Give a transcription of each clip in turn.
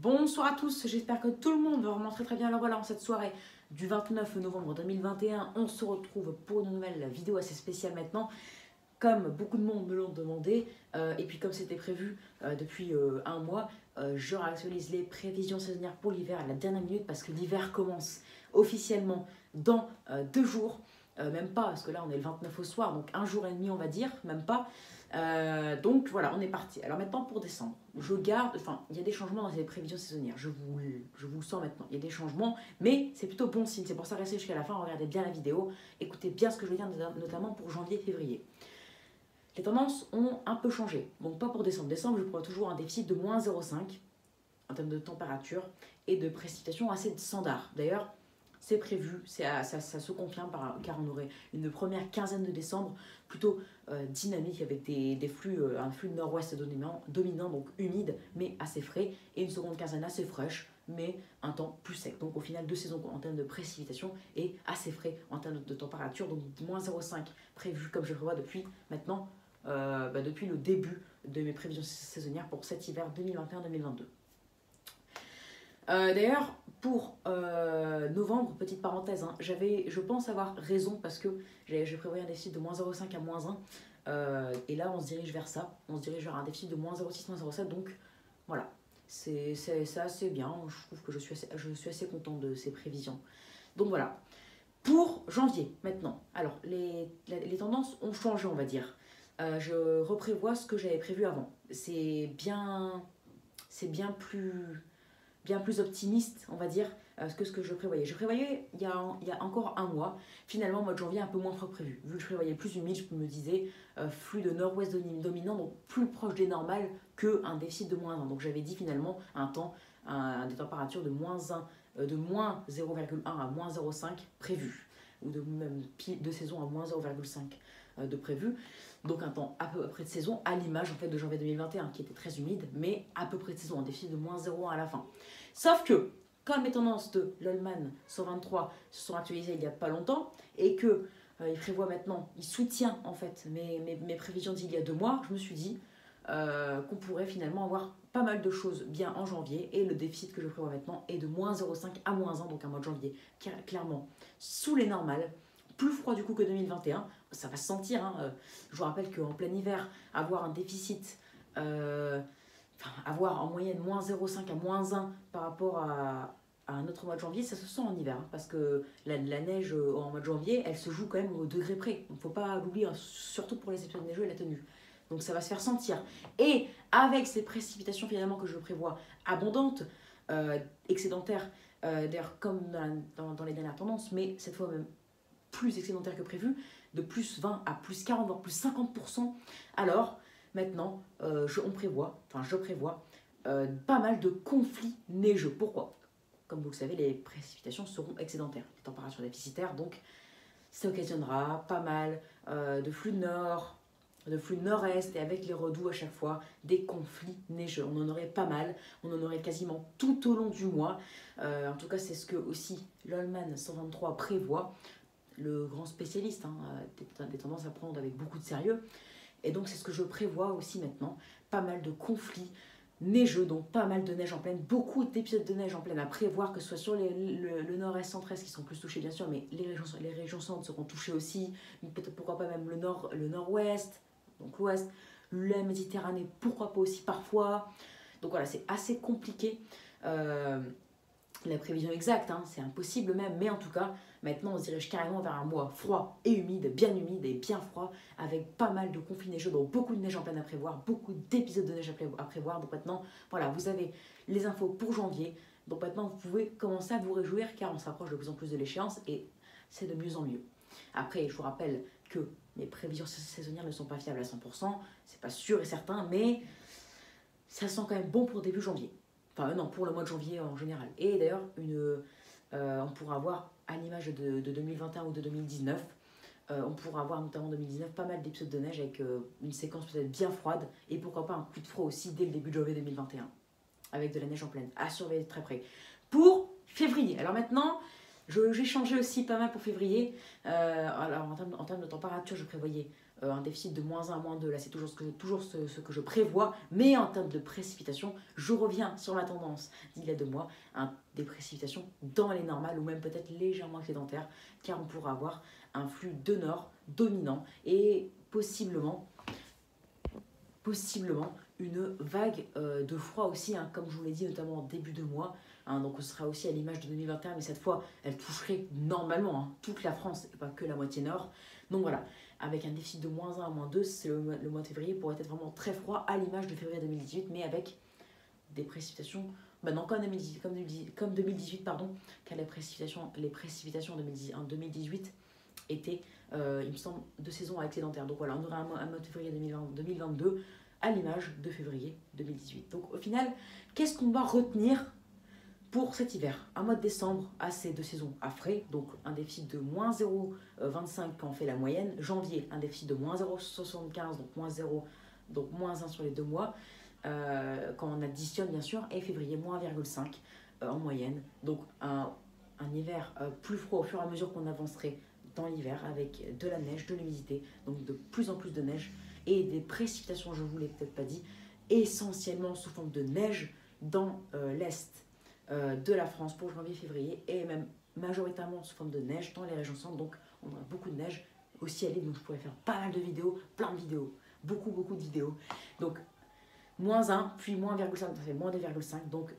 Bonsoir à tous, j'espère que tout le monde va vraiment très bien. Alors voilà, en cette soirée du 29 novembre 2021, on se retrouve pour une nouvelle vidéo assez spéciale maintenant. Comme beaucoup de monde me l'ont demandé, et puis comme c'était prévu depuis un mois, je réactualise les prévisions saisonnières pour l'hiver à la dernière minute parce que l'hiver commence officiellement dans 2 jours. Même pas, parce que là on est le 29 au soir, donc un jour et demi on va dire, même pas. Donc voilà, on est parti. Alors maintenant pour décembre, je garde, enfin il y a des changements dans ces prévisions saisonnières, je vous le sens maintenant, il y a des changements, mais c'est plutôt bon signe, c'est pour ça restez jusqu'à la fin, regardez bien la vidéo, écoutez bien ce que je veux dire, notamment pour janvier-février. Les tendances ont un peu changé, donc pas pour décembre. Décembre, je prévois toujours un déficit de moins 0,5 en termes de température et de précipitations assez standard. D'ailleurs, c'est prévu, ça se confirme car on aurait une première quinzaine de décembre plutôt dynamique avec des flux, un flux nord-ouest dominant, donc humide mais assez frais, et une seconde quinzaine assez fraîche mais un temps plus sec. Donc au final, 2 saisons en termes de précipitation et assez frais en termes de température, donc moins 0,5 prévu comme je le vois depuis maintenant, depuis le début de mes prévisions saisonnières pour cet hiver 2021-2022. D'ailleurs, pour novembre, petite parenthèse, hein, je pense avoir raison parce que j'ai prévoyé un déficit de moins 0,5 à moins 1. Et là, on se dirige vers ça. On se dirige vers un déficit de moins 0,6, moins 0,7. Donc voilà, c'est assez bien. Je trouve que je suis assez contente de ces prévisions. Donc voilà. Pour janvier, maintenant. Alors, les tendances ont changé, on va dire. Je reprévois ce que j'avais prévu avant. C'est bien plus optimiste, on va dire, que ce que je prévoyais. Je prévoyais il y a encore un mois, finalement, au mois de janvier, un peu moins fort que prévu. Vu que je prévoyais plus humide, je me disais flux de nord-ouest dominant, donc plus proche des normales qu'un déficit de moins 1. Donc j'avais dit finalement des températures de moins 1, de moins 0,1 à moins 0,5 prévues, ou de même de saison à moins 0,5 de prévu. Donc un temps à peu près de saison, à l'image en fait de janvier 2021 qui était très humide, mais à peu près de saison, un déficit de moins 0,1 à la fin. Sauf que, comme les tendances de l'Allman 123 se sont actualisées il n'y a pas longtemps, et que il prévoit maintenant, il soutient en fait mes prévisions d'il y a 2 mois, je me suis dit qu'on pourrait finalement avoir pas mal de choses bien en janvier, et le déficit que je prévois maintenant est de moins 0,5 à moins 1, donc un mois de janvier clairement sous les normales, plus froid du coup que 2021, ça va se sentir. Hein. Je vous rappelle qu'en plein hiver, avoir un déficit, avoir en moyenne moins 0,5 à moins 1 par rapport à un autre mois de janvier, ça se sent en hiver. Hein, parce que la neige en mois de janvier, elle se joue quand même au degré près. Il ne faut pas l'oublier, hein, surtout pour les épisodes neigeux et la tenue. Donc ça va se faire sentir. Et avec ces précipitations finalement que je prévois abondantes, excédentaires, d'ailleurs comme dans les dernières tendances, mais cette fois même plus excédentaire que prévu, de plus 20 à plus 40, voire plus 50%, alors maintenant, je prévois pas mal de conflits neigeux. Pourquoi? Comme vous le savez, les précipitations seront excédentaires, les températures déficitaires, donc ça occasionnera pas mal de flux nord, de flux nord-est, et avec les redoux à chaque fois, des conflits neigeux. On en aurait pas mal, on en aurait quasiment tout au long du mois. En tout cas, c'est ce que aussi l'Allman 123 prévoit, le grand spécialiste, hein, des tendances à prendre avec beaucoup de sérieux. Et donc c'est ce que je prévois aussi maintenant, pas mal de conflits neigeux, donc pas mal de neige en pleine, beaucoup d'épisodes de neige en pleine à prévoir, que ce soit sur le nord-est, centre-est qui sont plus touchés bien sûr, mais les régions centres seront touchées aussi, peut-être pourquoi pas même le nord-ouest, donc l'ouest, la Méditerranée, pourquoi pas aussi parfois. Donc voilà, c'est assez compliqué. La prévision exacte, hein, c'est impossible même, mais en tout cas, maintenant on se dirige carrément vers un mois froid et humide et bien froid, avec pas mal de conflits neigeux, donc beaucoup de neige en pleine à prévoir, beaucoup d'épisodes de neige à prévoir. Donc maintenant, voilà, vous avez les infos pour janvier, donc maintenant vous pouvez commencer à vous réjouir car on s'approche de plus en plus de l'échéance et c'est de mieux en mieux. Après, je vous rappelle que mes prévisions saisonnières ne sont pas fiables à 100%, c'est pas sûr et certain, mais ça sent quand même bon pour début janvier. Enfin non, pour le mois de janvier en général. Et d'ailleurs, on pourra avoir, à l'image de 2021 ou de 2019, on pourra avoir notamment en 2019 pas mal d'épisodes de neige avec une séquence peut-être bien froide, et pourquoi pas un coup de froid aussi dès le début de janvier 2021, avec de la neige en pleine, à surveiller de très près. Pour février, alors maintenant, J'ai changé aussi pas mal pour février. Alors en termes de température, je prévoyais un déficit de -1 à -2. Là, c'est toujours ce que je prévois. Mais en termes de précipitations, je reviens sur ma tendance d'il y a 2 mois. Des précipitations dans les normales ou même peut-être légèrement excédentaires, car on pourra avoir un flux de nord dominant et possiblement une vague de froid aussi, hein, comme je vous l'ai dit, notamment en début de mois. Hein, donc ce sera aussi à l'image de 2021, mais cette fois, elle toucherait normalement toute la France et pas que la moitié nord. Donc voilà, avec un déficit de -1 à -2, le mois de février pourrait être vraiment très froid à l'image de février 2018, mais avec des précipitations, non, comme 2018, pardon, car les précipitations en 2018 étaient, il me semble, de saison excédentaire. Donc voilà, on aura un mois de février 2022 à l'image de février 2018. Donc au final, qu'est-ce qu'on va retenir pour cet hiver? Un mois de décembre assez de saison à frais, donc un déficit de -0,25 quand on fait la moyenne. Janvier, un déficit de -0,75, donc -0, donc -1 sur les 2 mois, quand on additionne bien sûr, et février, -1,5 en moyenne. Donc un hiver plus froid au fur et à mesure qu'on avancerait dans l'hiver, avec de la neige, de l'humidité, donc de plus en plus de neige, et des précipitations, je ne vous l'ai peut-être pas dit, essentiellement sous forme de neige dans l'est de la France pour janvier-février, et même majoritairement sous forme de neige dans les régions centres. Donc on aura beaucoup de neige aussi à l'île, donc je pourrais faire pas mal de vidéos, plein de vidéos, beaucoup de vidéos. Donc -1 puis -1,5, ça fait -2,5. Donc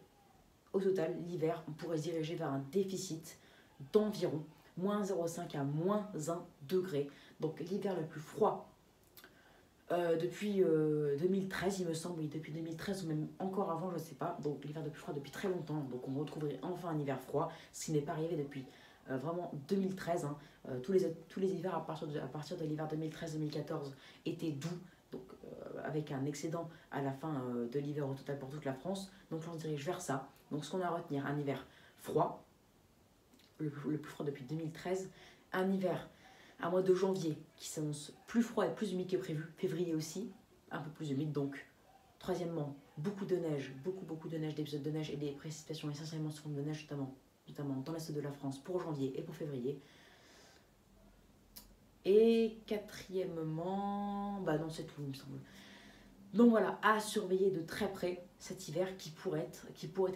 au total, l'hiver, on pourrait se diriger vers un déficit d'environ -0,5 à -1 degré. Donc l'hiver le plus froid depuis 2013, il me semble, oui, depuis 2013 ou même encore avant, je ne sais pas. Donc l'hiver le plus froid depuis très longtemps. Donc on retrouverait enfin un hiver froid, ce qui n'est pas arrivé depuis vraiment 2013. Hein. Tous les hivers à partir de l'hiver 2013-2014 étaient doux, donc avec un excédent à la fin de l'hiver au total pour toute la France. Donc là on se dirige vers ça. Donc ce qu'on a à retenir, un hiver froid, le plus froid depuis 2013, un hiver, un mois de janvier qui s'annonce plus froid et plus humide que prévu, février aussi, un peu plus humide. Donc troisièmement, beaucoup de neige, beaucoup de neige, d'épisodes de neige et des précipitations essentiellement sous forme de neige, notamment dans l'est de la France pour janvier et pour février. Et quatrièmement, non, c'est tout il me semble. Donc voilà, à surveiller de très près cet hiver qui pourrait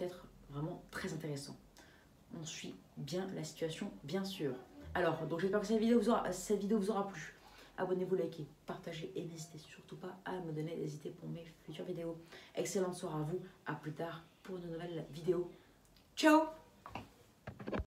être vraiment très intéressant. On suit bien la situation, bien sûr. Alors, donc j'espère que cette vidéo vous aura plu. Abonnez-vous, likez, partagez et n'hésitez surtout pas à me donner des idées pour mes futures vidéos. Excellente soirée à vous, à plus tard pour une nouvelle vidéo. Ciao!